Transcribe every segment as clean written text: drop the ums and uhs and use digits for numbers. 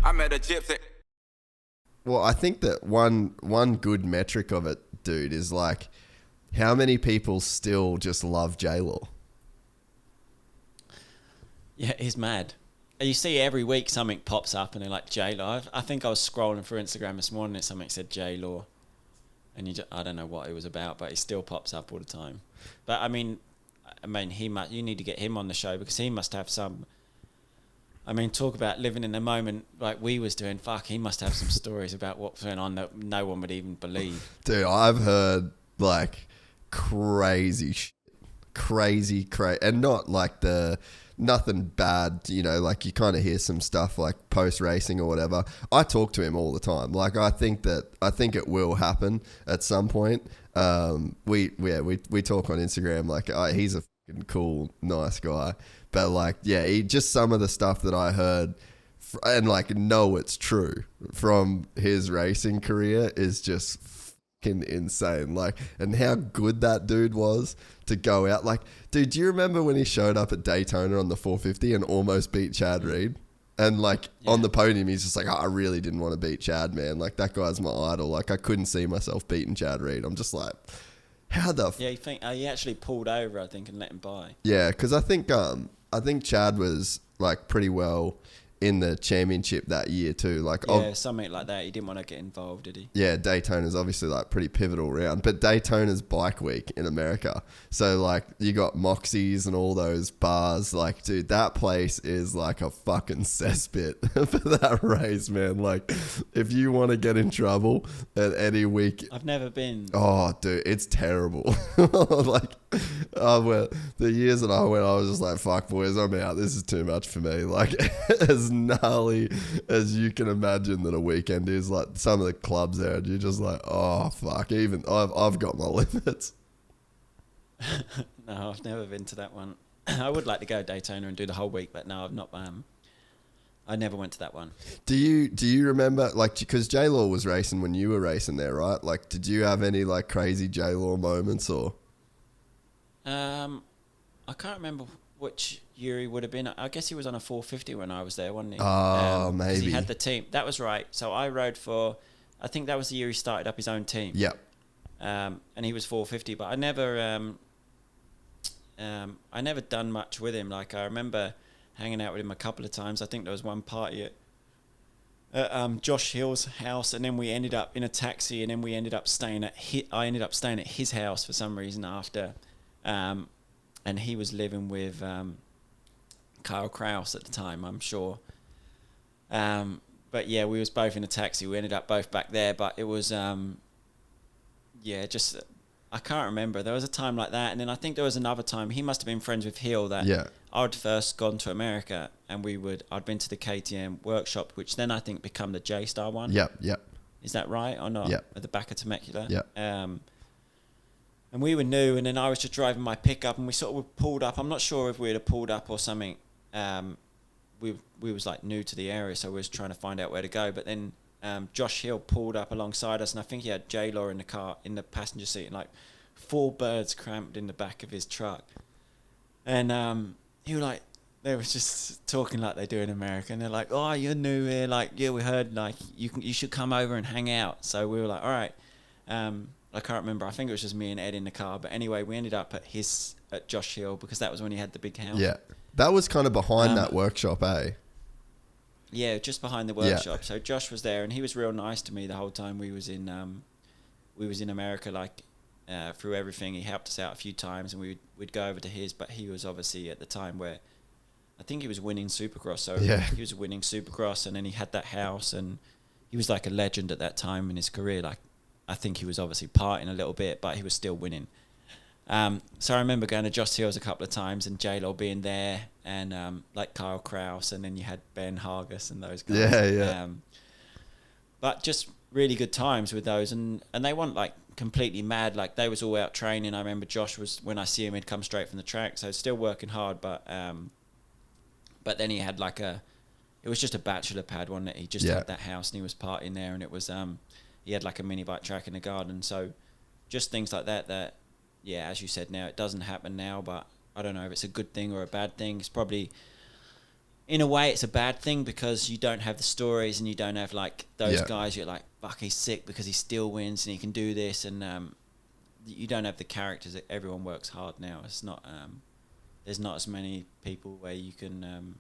I met a Gypsy. Well, I think that one good metric of it, dude, is like how many people still just love JLAW. Yeah, he's mad. You see every week something pops up and they're like JLAW. I think I was scrolling through Instagram this morning and something said JLAW. And I don't know what it was about, but he still pops up all the time. But I mean, you need to get him on the show because he must have some. I mean, talk about living in the moment like we was doing. Fuck, he must have some stories about what's going on that no one would even believe. Dude, I've heard like crazy, and not like nothing bad, you know, like you kind of hear some stuff like post racing or whatever. I talk to him all the time. Like I think it will happen at some point. We talk on Instagram. Like he's a fucking cool, nice guy. But like, yeah, just some of the stuff that I heard and like know it's true from his racing career is just fucking insane. Like, and how good that dude was to go out. Like, dude, do you remember when he showed up at Daytona on the 450 and almost beat Chad Reed? And like on the podium, he's just like, I really didn't want to beat Chad, man. Like that guy's my idol. Like I couldn't see myself beating Chad Reed. I'm just like, how the? Yeah, you think he actually pulled over, I think, and let him by. Yeah, because I think Chad was like pretty well in the championship that year too. Like something like that. He didn't want to get involved, did he? Yeah, Daytona's obviously like pretty pivotal round, but Daytona's bike week in America. So like you got Moxies and all those bars. Like, dude, that place is like a fucking cesspit for that race, man. Like, if you want to get in trouble at any week, I've never been. Oh, dude, it's terrible. Like, the years that I went, I was just like, fuck, boys, I'm out. This is too much for me. Like, as gnarly as you can imagine that a weekend is, like some of the clubs there, and you're just like, oh, fuck, even I've got my limits. No, I've never been to that one. I would like to go to Daytona and do the whole week, but no, I've not. I never went to that one. Do you remember, like, because JLAW was racing when you were racing there, right? Like, did you have any like crazy JLAW moments or? I can't remember which year he would have been. I guess he was on a 450 when I was there, wasn't he? Oh, maybe. He had the team. That was right. So I rode for, I think that was the year he started up his own team. Yep. And he was 450, but I never done much with him. Like I remember hanging out with him a couple of times. I think there was one party at Josh Hill's house, and then we ended up in a taxi, and then we ended up staying at I ended up staying at his house for some reason after. And he was living with Kyle Kraus at the time, I'm sure. But yeah, we was both in a taxi. We ended up both back there, but it was, I can't remember. There was a time like that, and then I think there was another time. He must have been friends with Hill that I'd first gone to America, and I'd been to the KTM workshop, which then I think become the J-Star one. Yep. Is that right or not? Yep. At the back of Temecula. Yep. And we were new, and then I was just driving my pickup, and we sort of pulled up. I'm not sure if we'd have pulled up or something. We was like new to the area, so we was trying to find out where to go. But then Josh Hill pulled up alongside us, and I think he had JLAW in the car, in the passenger seat, and like 4 birds cramped in the back of his truck. And he was like, they were just talking like they do in America, and they're like, "Oh, you're new here, like yeah, we heard like you should come over and hang out." So we were like, "All right." I can't remember. I think it was just me and Ed in the car. But anyway, we ended up at Josh Hill because that was when he had the big house. Yeah, that was kind of behind that workshop, eh? Yeah, just behind the workshop. Yeah. So Josh was there, and he was real nice to me the whole time we was in America. Like through everything, he helped us out a few times, and we'd go over to his. But he was obviously at the time where I think he was winning Supercross. So he was winning Supercross, and then he had that house, and he was like a legend at that time in his career. Like, I think he was obviously partying a little bit, but he was still winning. So I remember going to Josh Hill's a couple of times and JLAW being there, and like Kyle Kraus, and then you had Ben Hargis and those guys. Yeah. But just really good times with those, and they weren't like completely mad. Like they was all out training. I remember Josh was, when I see him, he'd come straight from the track, so still working hard. But then he had like it was just a bachelor pad, wasn't it? He just had that house and he was partying there, and it was he had like a mini bike track in the garden. So just things like that, as you said, now it doesn't happen now, but I don't know if it's a good thing or a bad thing. It's probably, in a way, it's a bad thing because you don't have the stories and you don't have like those guys. You're like, fuck, he's sick because he still wins and he can do this, and you don't have the characters. Everyone works hard now. It's not. There's not as many people where you can.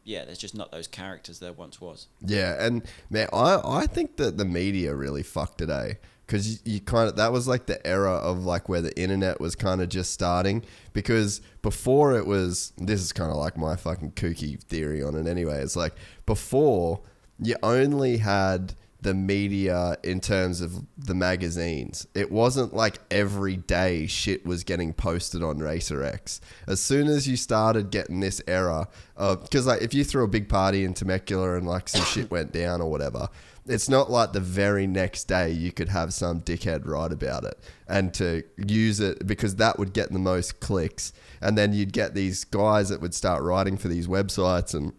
There's just not those characters there once was. Yeah, and man, I think that the media really fucked today. Because you kind of, that was like the era of like where the internet was kind of just starting. Because before it was, this is kind of like my fucking kooky theory on it anyway. It's like before you only had the media in terms of the magazines. It wasn't like every day shit was getting posted on Racer X. As soon as you started getting this era of, because like if you threw a big party in Temecula and like some shit went down or whatever, it's not like the very next day you could have some dickhead write about it and to use it because that would get the most clicks. And then you'd get these guys that would start writing for these websites and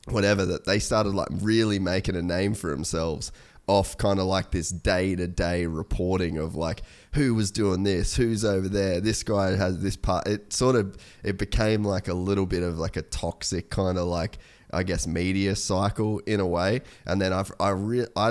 whatever, that they started like really making a name for themselves off kind of like this day-to-day reporting of like who was doing this, who's over there, this guy has this part. It became like a little bit of like a toxic kind of like, I guess, media cycle in a way. And then I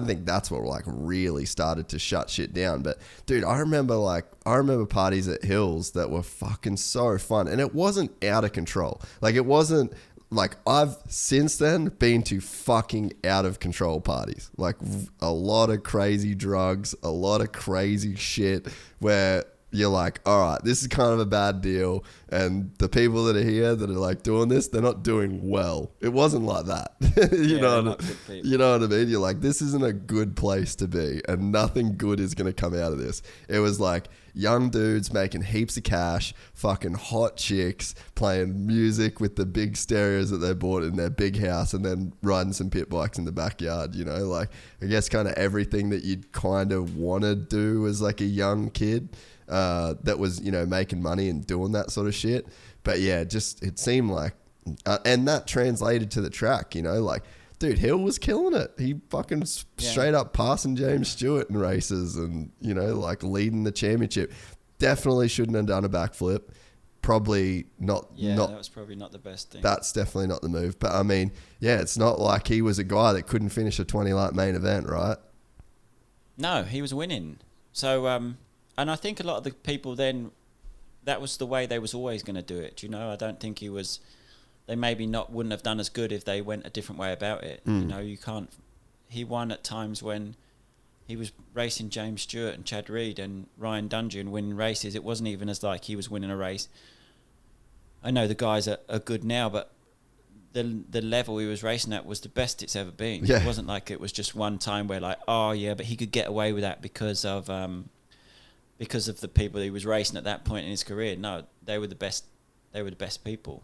think that's what like really started to shut shit down. But dude, I remember parties at Hills that were fucking so fun, and it wasn't out of control. Like it wasn't like, I've since then been to fucking out of control parties, like a lot of crazy drugs, a lot of crazy shit where you're like, all right, this is kind of a bad deal. And the people that are here that are like doing this, they're not doing well. It wasn't like that. you know what I mean? You're like, this isn't a good place to be and nothing good is going to come out of this. It was like young dudes making heaps of cash, fucking hot chicks, playing music with the big stereos that they bought in their big house and then riding some pit bikes in the backyard, you know, like I guess kind of everything that you'd kind of want to do as like a young kid. That was, you know, making money and doing that sort of shit. But yeah, just it seemed like, and that translated to the track, you know, like, dude, Hill was killing it. He fucking straight up passing James Stewart in races and, you know, like leading the championship. Definitely shouldn't have done a backflip. Probably not. Yeah, that was probably not the best thing. That's definitely not the move. But I mean, yeah, it's not like he was a guy that couldn't finish a 20 lap main event, right? No, he was winning. So, and I think a lot of the people then, that was the way they was always going to do it. You know, I don't think they maybe wouldn't have done as good if they went a different way about it. You know, you can't, he won at times when he was racing James Stewart and Chad Reed and Ryan Dungey winning races. It wasn't even as like he was winning a race. I know the guys are good now, but the level he was racing at was the best it's ever been. Yeah. It wasn't like it was just one time where like, oh yeah, but he could get away with that because of the people he was racing at that point in his career. No, they were the best. They were the best people.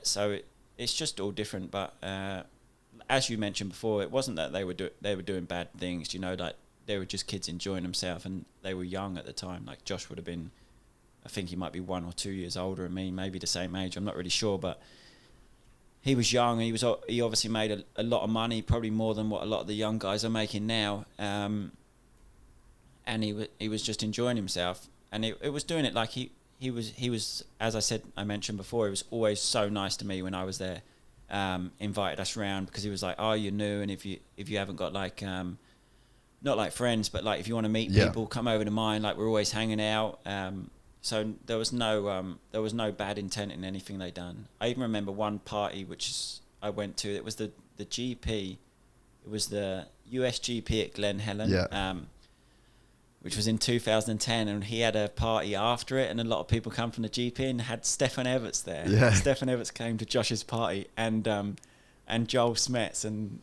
So it's just all different. But as you mentioned before, it wasn't that they were doing bad things. You know, like they were just kids enjoying themselves, and they were young at the time. Like Josh would have been, I think he might be 1 or 2 years older than me, maybe the same age. I'm not really sure, but he was young. He obviously made a lot of money, probably more than what a lot of the young guys are making now. And he was just enjoying himself, and it was doing it like he was, as I mentioned before, he was always so nice to me when I was there. Invited us around because he was like, oh, you're new, and if you haven't got like not like friends, but like if you want to meet people, come over to mine. Like we're always hanging out. So there was no bad intent in anything they done. I even remember one party I went to. It was the GP. It was the US GP at Glen Helen. Yeah. Which was in 2010, and he had a party after it, and a lot of people come from the GP and had Stefan Everts there. Yeah. Stefan Everts came to Josh's party, and Joel Smets, and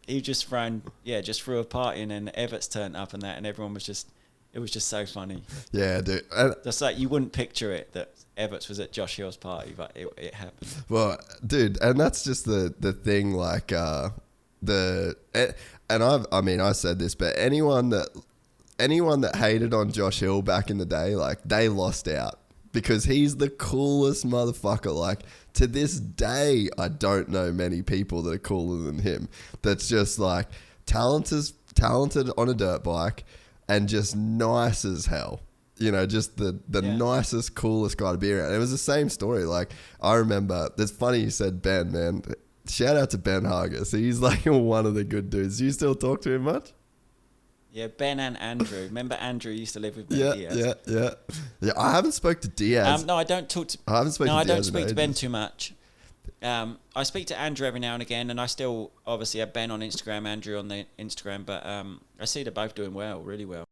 he just threw a party, and then Everts turned up and that, and everyone was just, it was just so funny. Yeah, dude. Just like you wouldn't picture it that Everts was at Josh Hill's party, but it happened. Well, dude, and that's just the thing, like I said this, but anyone that hated on Josh Hill back in the day, like they lost out because he's the coolest motherfucker. Like to this day, I don't know many people that are cooler than him. That's just like talented on a dirt bike and just nice as hell. you know, just the nicest, coolest guy to be around. It was the same story. Like, I remember, it's funny you said Ben, man. Shout out to Ben Hargis. He's like one of the good dudes. Do you still talk to him much? Yeah, Ben and Andrew. Remember Andrew used to live with me. Yeah. I haven't spoke to Diaz. No, I don't talk to. I haven't spoken. No, to I Diaz don't speak in to Ben ages. too much. I speak to Andrew every now and again, and I still obviously have Ben on Instagram, Andrew on the Instagram, but I see they're both doing well, really well.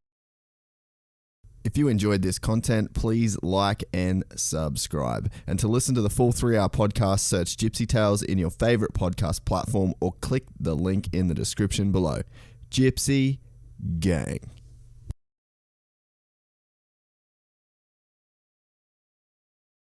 If you enjoyed this content, please like and subscribe. And to listen to the full 3-hour podcast, search Gypsy Tales in your favorite podcast platform or click the link in the description below. Gypsy Gang.